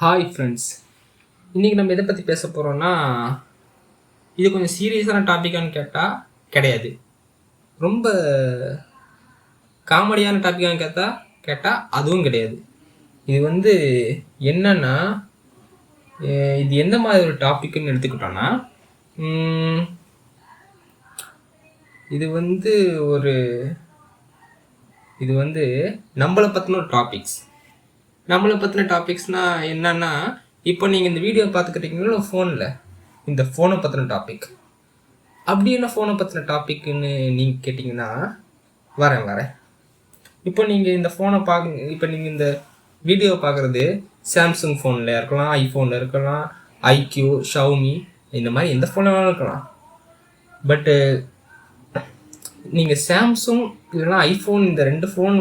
Hi friends, இன்றைக்கி நம்ம எதை பற்றி பேச போகிறோன்னா, இது கொஞ்சம் சீரியஸான டாப்பிக்கான்னு கிடையாது. ரொம்ப காமெடியான டாப்பிக்கான்னு கேட்டால் அதுவும் கிடையாது. இது என்னன்னா, இது எந்த மாதிரி ஒரு டாப்பிக்குன்னு எடுத்துக்கிட்டோன்னா, இது நம்மளை பற்றின ஒரு நம்மளை பற்றின டாபிக்ஸ்னால் என்னன்னா, இப்போ நீங்கள் இந்த வீடியோ பார்த்துக்கிட்டீங்களோ ஃபோனில், இந்த ஃபோனை பற்றின டாபிக். அப்படி என்ன ஃபோனை பற்றின டாபிக்னு நீங்கள் கேட்டிங்கன்னா வரேன். இப்போ நீங்கள் இந்த ஃபோனை இப்போ நீங்கள் இந்த வீடியோ பார்க்குறது சாம்சங் ஃபோனில் இருக்கலாம், ஐஃபோனில் இருக்கலாம், ஐக்யூ, ஷவுமி, இந்த மாதிரி எந்த ஃபோனில் வேணாலும் இருக்கலாம். பட்டு நீங்கள் சாம்சங் இல்லைனா ஐஃபோன், இந்த ரெண்டு ஃபோன்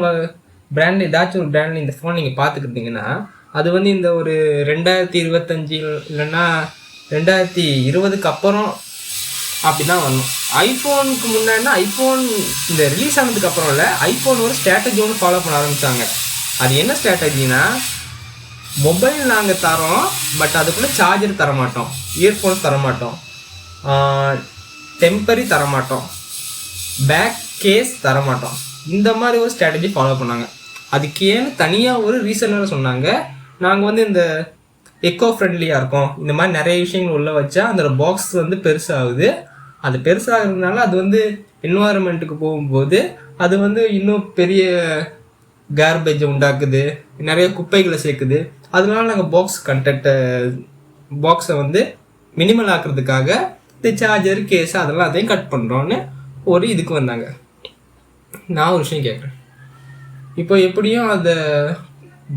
பிராண்ட், ஏதாச்சும் ஒரு பிராண்ட் இந்த ஃபோன் நீங்கள் பார்த்துக்கிட்டிங்கன்னா அது இந்த ஒரு 2025 இல்லைன்னா 2020 அப்புறம் அப்படி தான் வரணும். ஐஃபோனுக்கு முன்னாடினா ஐஃபோன் இந்த ரிலீஸ் ஆனதுக்கு அப்புறம் இல்லை, ஐஃபோன் ஒரு ஸ்ட்ராட்டஜி ஒன்று ஃபாலோ பண்ண ஆரம்பித்தாங்க. அது என்ன ஸ்ட்ராட்டஜினா, மொபைல் நாங்கள் தரோம், பட் அதுக்குள்ளே சார்ஜர் தரமாட்டோம், இயர்ஃபோன்ஸ் தரமாட்டோம், டெம்பரி தரமாட்டோம், பேக் கேஸ் தரமாட்டோம். இந்த மாதிரி ஒரு ஸ்ட்ராட்டஜி ஃபாலோ பண்ணாங்க. அதுக்கு ஏன்னு தனியாக ஒரு ரீசனாக சொன்னாங்க. நாங்கள் இந்த எக்கோ ஃப்ரெண்ட்லியாக இருக்கோம், இந்த மாதிரி நிறைய விஷயங்கள் உள்ள வச்சா அந்த பாக்ஸ் பெருசாகுது. அது பெருசாகிறதுனால அது என்வாயர்மெண்ட்டுக்கு போகும்போது அது இன்னும் பெரிய கார்பேஜை உண்டாக்குது, நிறைய குப்பைகளை சேர்க்குது. அதனால நாங்கள் பாக்ஸை மினிமல் ஆக்குறதுக்காக இந்த சார்ஜர், கேஸ் அதெல்லாம் அதையும் கட் பண்ணுறோன்னு ஒரு இதுக்கு வந்தாங்க. நான் ஒரு விஷயம் கேட்குறேன். இப்போ எப்படியும் அந்த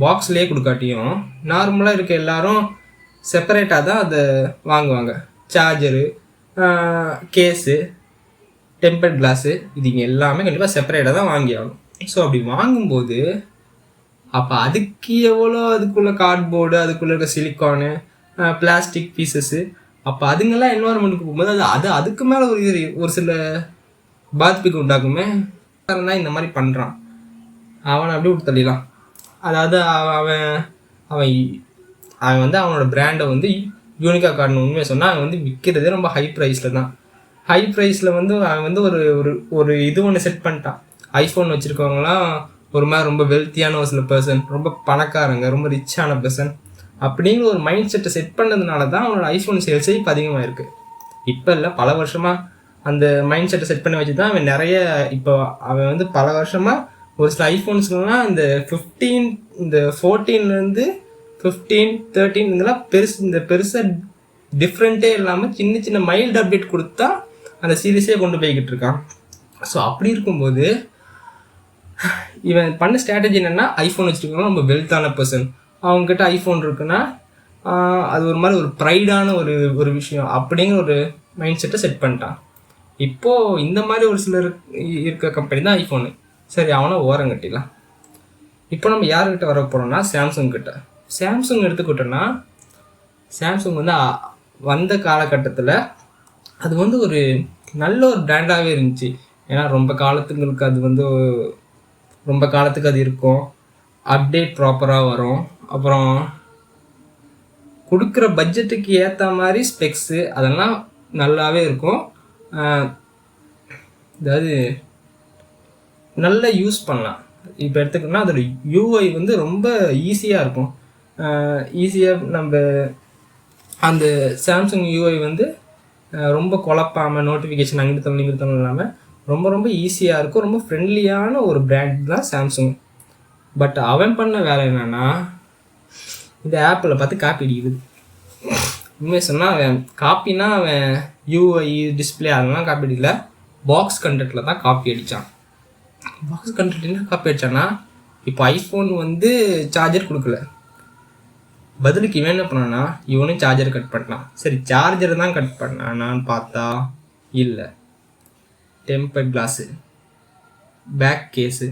பாக்ஸ்லேயே கொடுக்காட்டியும் நார்மலாக இருக்க எல்லாரும் செப்பரேட்டாக தான் அதை வாங்குவாங்க. சார்ஜரு, கேஸு, டெம்பர்ட் கிளாஸு, இதுங்க எல்லாமே கண்டிப்பாக செப்பரேட்டாக தான் வாங்கி ஆகணும். ஸோ அப்படி வாங்கும்போது அப்போ அதுக்கு எவ்வளோ, அதுக்குள்ளே கார்ட்போர்டு, அதுக்குள்ளே இருக்க சிலிக்கானு, பிளாஸ்டிக் பீசஸ்ஸு, அப்போ அதுங்கெல்லாம் என்வாரன்மெண்ட்டுக்கு போகும்போது அதுக்கு மேலே ஒரு சில பாதிப்புக்கு உண்டாக்குமே. தான் இந்த மாதிரி பண்ணுறான், அவனை அப்படி விட்டு தள்ளிடலாம். அதாவது அவன் அவனோட பிராண்டை யூனிக்காக காட்டணும். உண்மையை சொன்னால் அவன் விற்கிறதே ரொம்ப ஹை ப்ரைஸில் தான். ஹை ப்ரைஸில் அவன் ஒரு இது ஒன்று செட் பண்ணிட்டான். ஐஃபோன் வச்சுருக்கவங்களாம் ஒரு மாதிரி ரொம்ப வெல்த்தியான ஒரு சில பர்சன், ரொம்ப பணக்காரங்க, ரொம்ப ரிச்சான பர்சன் அப்படிங்கிற ஒரு மைண்ட் செட்டை செட் பண்ணதுனால தான் அவனோட ஐஃபோன் சேல்ஸே இப்போ அதிகமாக இருக்குது. இப்போ இல்லை, பல வருஷமாக அந்த மைண்ட் செட்டை செட் பண்ணி வச்சு தான் அவன் நிறைய, இப்போ அவன் பல வருஷமாக ஒரு சில ஐஃபோன்ஸ்லாம் இந்த 15, இந்த 14லேருந்து 15, 13 இதெல்லாம் பெருசாக டிஃப்ரெண்ட்டே இல்லாமல் சின்ன சின்ன மைல்டு அப்டேட் கொடுத்தா அந்த சீரீஸே கொண்டு போய்கிட்டு இருக்கான். ஸோ அப்படி இருக்கும்போது இவன் பண்ண ஸ்ட்ராட்டஜி என்னென்னா, ஐஃபோன் வச்சுருக்கோம், ரொம்ப வெல்த்தான பர்சன், அவங்ககிட்ட ஐஃபோன் இருக்குன்னா அது ஒரு மாதிரி ஒரு ப்ரைடான ஒரு விஷயம் அப்படிங்கிற ஒரு மைண்ட் செட்டை செட் பண்ணிட்டான். இப்போது இந்த மாதிரி ஒரு சிலர் இருக்க கம்பெனி தான் ஐஃபோனு. சரி, அவனை ஓரம் கட்டிடலாம். இப்போ நம்ம யார்கிட்ட வர போகிறோம்னா சாம்சங் கிட்ட. சாம்சங் எடுத்துக்கிட்டோன்னா, சாம்சங் வந்த காலகட்டத்தில் அது ஒரு நல்ல ஒரு பிராண்டாகவே இருந்துச்சு. ஏன்னா ரொம்ப காலத்துங்களுக்கு அது ரொம்ப காலத்துக்கு அது இருக்கும், அப்டேட் ப்ராப்பராக வரும், அப்புறம் கொடுக்குற பட்ஜெட்டுக்கு ஏற்ற மாதிரி ஸ்பெக்ஸு அதெல்லாம் நல்லாவே இருக்கும். அதாவது நல்லா யூஸ் பண்ணலாம். இப்போ எடுத்துக்கிட்டோம்னா அதோட யூஐ ரொம்ப ஈஸியாக இருக்கும். ஈஸியாக நம்ம அந்த சாம்சங் யூஐ ரொம்ப குழப்பாமல், நோட்டிஃபிகேஷன் அங்கிட்டு தள்ளி இல்லாமல் ரொம்ப ரொம்ப ஈஸியாக இருக்கும். ரொம்ப ஃப்ரெண்ட்லியான ஒரு பிராண்ட் தான் சாம்சங். பட் அவன் பண்ண வேலை என்னென்னா, இந்த ஆப்பில் பார்த்து காப்பி அடிக்குது. உண்மையை சொன்னால் அவன் காப்பினா அவன் யூஐ, டிஸ்பிளே அதெல்லாம் காப்பி அடிக்கல, பாக்ஸ் கண்டென்ட்டில் தான் காப்பி அடித்தான். பாக்ஸ் கண்டென்ட் என்ன காப்பி அடித்தான்னா, இப்போ ஐஃபோன் சார்ஜர் கொடுக்கல, பதிலுக்கு இவன் என்ன பண்ணான்னா இவனும் சார்ஜர் கட் பண்ணான். சரி, சார்ஜர் தான் கட் பண்ணான்னு பார்த்தா இல்லை, டெம்பர்ட் கிளாஸு, பேக் கேஸு,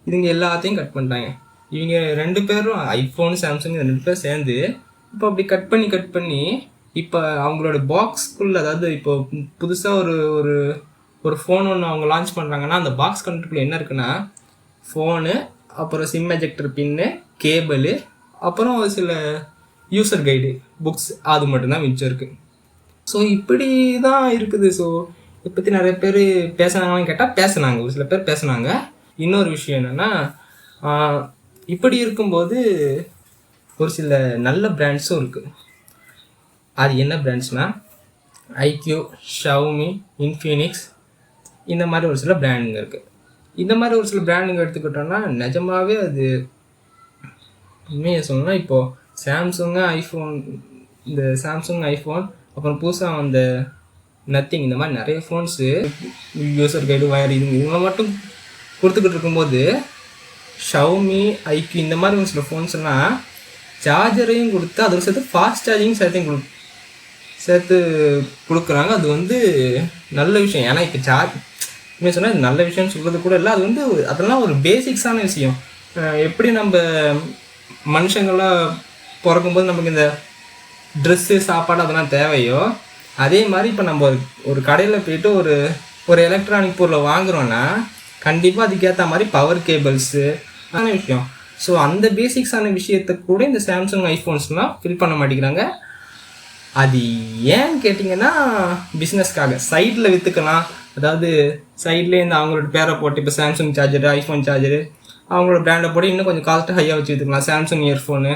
இதுங்க எல்லாத்தையும் கட் பண்ணிட்டாங்க. இவங்க ரெண்டு பேரும், ஐஃபோன், சாம்சங், ரெண்டு பேரும் சேர்ந்து இப்போ அப்படி கட் பண்ணி இப்போ அவங்களோட பாக்ஸ்க்குள்ளே, அதாவது இப்போ புதுசாக ஒரு ஃபோன் ஒன்று அவங்க லான்ச் பண்ணுறாங்கன்னா அந்த பாக்ஸ் கண்டென்ட்டுக்குள்ளே என்ன இருக்குன்னா, ஃபோனு, அப்புறம் சிம் எஜெக்டர் பின்னு, கேபிள், அப்புறம் ஒரு சில யூசர் கைடு புக்ஸ் அது மட்டும்தான் மிச்சம் இருக்குது. ஸோ இப்படி தான் இருக்குது. ஸோ இதை பற்றி நிறைய பேர் பேசுனாங்கன்னு கேட்டால் பேசுனாங்க, ஒரு சில பேர் பேசுனாங்க. இன்னொரு விஷயம் என்னென்னா, இப்படி இருக்கும்போது ஒரு சில நல்ல பிராண்ட்ஸும் இருக்குது. அது என்ன பிராண்ட்ஸ்னால் ஐக்யூ, ஷவுமி, இன்ஃபினிக்ஸ், இந்த மாதிரி ஒரு சில பிராண்டுங்க இருக்குது. இந்த மாதிரி ஒரு சில பிராண்டுங்க எடுத்துக்கிட்டோன்னா நிஜமாகவே அது உண்மையை சொல்லணும்னா இப்போது சாம்சங்கு, ஐஃபோன், இந்த சாம்சங், ஐஃபோன், அப்புறம் புதுசாக அந்த நத்திங், இந்த மாதிரி நிறைய ஃபோன்ஸு யூசர் கைடு, வயர், இவங்க மட்டும் கொடுத்துக்கிட்டு இருக்கும்போது ஷவுமி, ஐக்யூ இந்த மாதிரி ஒரு சில ஃபோன்ஸ்லாம் சார்ஜரையும் கொடுத்து அதோட சேர்த்து ஃபாஸ்ட் சார்ஜிங் சேர்த்து கொடுக்குறாங்க. அது வந்து நல்ல விஷயம். ஏன்னா இப்போ சார்ஜ் சொன்னால் இது நல்ல விஷயம்னு சொல்கிறது கூட இல்லை, அது வந்து அதெல்லாம் ஒரு பேசிக்ஸான விஷயம். எப்படி நம்ம மனுஷங்களாம் பிறக்கும்போது நமக்கு இந்த ட்ரெஸ்ஸு, சாப்பாடு அதெல்லாம் தேவையோ, அதே மாதிரி இப்போ நம்ம ஒரு கடையில் போய்ட்டு ஒரு எலக்ட்ரானிக் பொருளை வாங்குகிறோன்னா கண்டிப்பாக அதுக்கேற்ற மாதிரி பவர் கேபிள்ஸு ஆன விஷயம். ஸோ அந்த பேசிக்ஸான விஷயத்தை கூட இந்த சாம்சங், ஐஃபோன்ஸ்லாம் ஃபில் பண்ண மாட்டேங்கிறாங்க. அது ஏன்னு கேட்டிங்கன்னா பிஸ்னஸ்க்காக சைடில் விற்றுக்கலாம். அதாவது சைட்லேயே இந்த அவங்களோட பேரை போட்டு இப்போ சாம்சங் சார்ஜரு, ஐஃபோன் சார்ஜரு, அவங்களோட பிராண்டை போட்டு இன்னும் கொஞ்சம் காஸ்ட்டு ஹையாக வச்சு விற்றுக்கலாம். சாம்சங் இயர்ஃபோனு,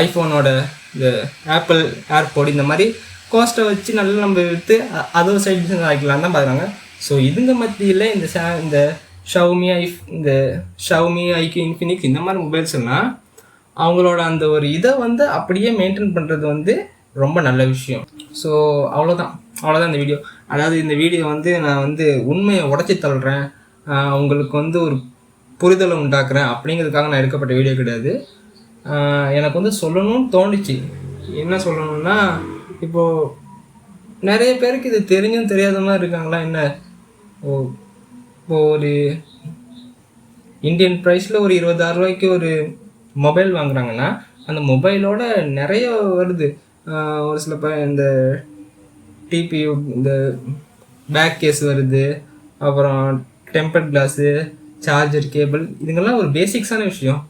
ஐஃபோனோட இந்த ஆப்பிள் ஏர்போர்ட், இந்த மாதிரி காஸ்ட்டை வச்சு நல்லா நம்ம விற்று அதோ சைட் பிஸ்னஸ் ஆகிக்கலாம் தான் பார்க்குறாங்க. ஸோ இதுங்க மத்தியில் இந்த ஷவுமி, ஐக்யூ, இன்ஃபினிக்ஸ் இந்த மாதிரி மொபைல்ஸ் எல்லாம் அவங்களோட அந்த ஒரு இதை வந்து அப்படியே மெயின்டைன் பண்ணுறது வந்து ரொம்ப நல்ல விஷயம். ஸோ அவ்வளோதான் இந்த வீடியோ. அதாவது இந்த வீடியோ வந்து நான் வந்து உண்மையை உடச்சி தள்ளுறேன், உங்களுக்கு வந்து ஒரு புரிதலை உண்டாக்குறேன் அப்படிங்கிறதுக்காக நான் எடுக்கப்பட்ட வீடியோ கிடையாது. எனக்கு வந்து சொல்லணும்னு தோணுச்சு. என்ன சொல்லணும்னா, இப்போது நிறைய பேருக்கு இது தெரிஞ்சும் தெரியாத மாதிரி இருக்காங்களா என்ன? இப்போ ஒரு இந்தியன் ப்ரைஸில் ஒரு 20,000 ரூபாய்க்கு ஒரு மொபைல் வாங்குறாங்கன்னா அந்த மொபைலோட நிறைய வருது. ஒரு சில இந்த டிபியூ, இந்த பேக் கேஸ் வருது, அப்புறம் டெம்பர்ட் கிளாஸு, சார்ஜர் கேபிள், இதுங்கெல்லாம் ஒரு பேசிக்ஸான விஷயம்.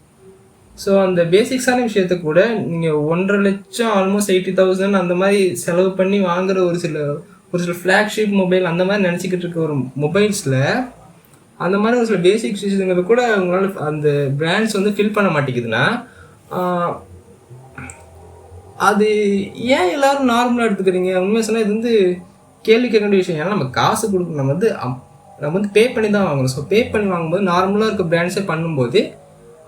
ஸோ அந்த பேசிக்ஸான விஷயத்த கூட நீங்கள் 1.5 லட்சம் ஆல்மோஸ்ட் 80,000 அந்த மாதிரி செலவு பண்ணி வாங்குகிற ஒரு சில ஃப்ளாக்ஷிப் மொபைல் அந்த மாதிரி நினச்சிக்கிட்டு இருக்க ஒரு மொபைல்ஸில் அந்த மாதிரி ஒரு சில பேசிக் விஷயங்களை கூட உங்களால் அந்த பிராண்ட்ஸ் வந்து ஃபில் பண்ண மாட்டேங்குதுன்னா அது ஏன் எல்லோரும் நார்மலாக எடுத்துக்கிறீங்க? உண்மையாக சொன்னால் இது வந்து கேள்வி கேட்க வேண்டிய விஷயம். ஏன்னா நம்ம காசு கொடுக்கணும், நம்ம வந்து பே பண்ணி தான் வாங்கணும். ஸோ பே பண்ணி வாங்கும்போது நார்மலாக இருக்க பிராண்ட்ஸே பண்ணும்போது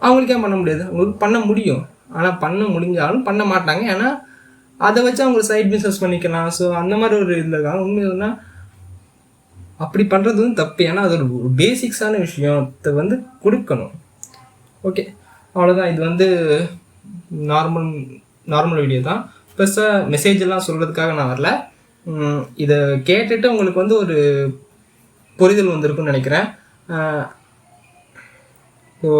அவங்களுக்கு ஏன் பண்ண முடியாது? அவங்களுக்கு பண்ண முடியும், ஆனால் பண்ண முடிஞ்சாலும் பண்ண மாட்டாங்க. ஏன்னா அதை வச்சு அவங்க சைட் பிஸ்னஸ் பண்ணிக்கலாம். ஸோ அந்த மாதிரி ஒரு இதில் இருக்காங்க. உண்மையா அப்படி பண்ணுறது வந்து தப்பு. ஏன்னா அது ஒரு பேசிக்ஸான விஷயத்தை வந்து கொடுக்கணும். ஓகே, அவ்வளோதான். இது வந்து நார்மல் வீடியோ தான். ப்ளஸ்ஸாக மெசேஜெல்லாம் சொல்கிறதுக்காக நான் வரல. இதை கேட்டுட்டு உங்களுக்கு வந்து ஒரு புரிதல் வந்திருக்குன்னு நினைக்கிறேன். ஸோ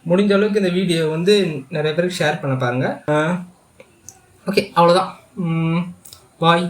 முடிஞ்ச அளவுக்கு இந்த வீடியோ வந்து நிறைய பேருக்கு ஷேர் பண்ண பாருங்கள். ஓகே, அவ்வளோதான். பாய்.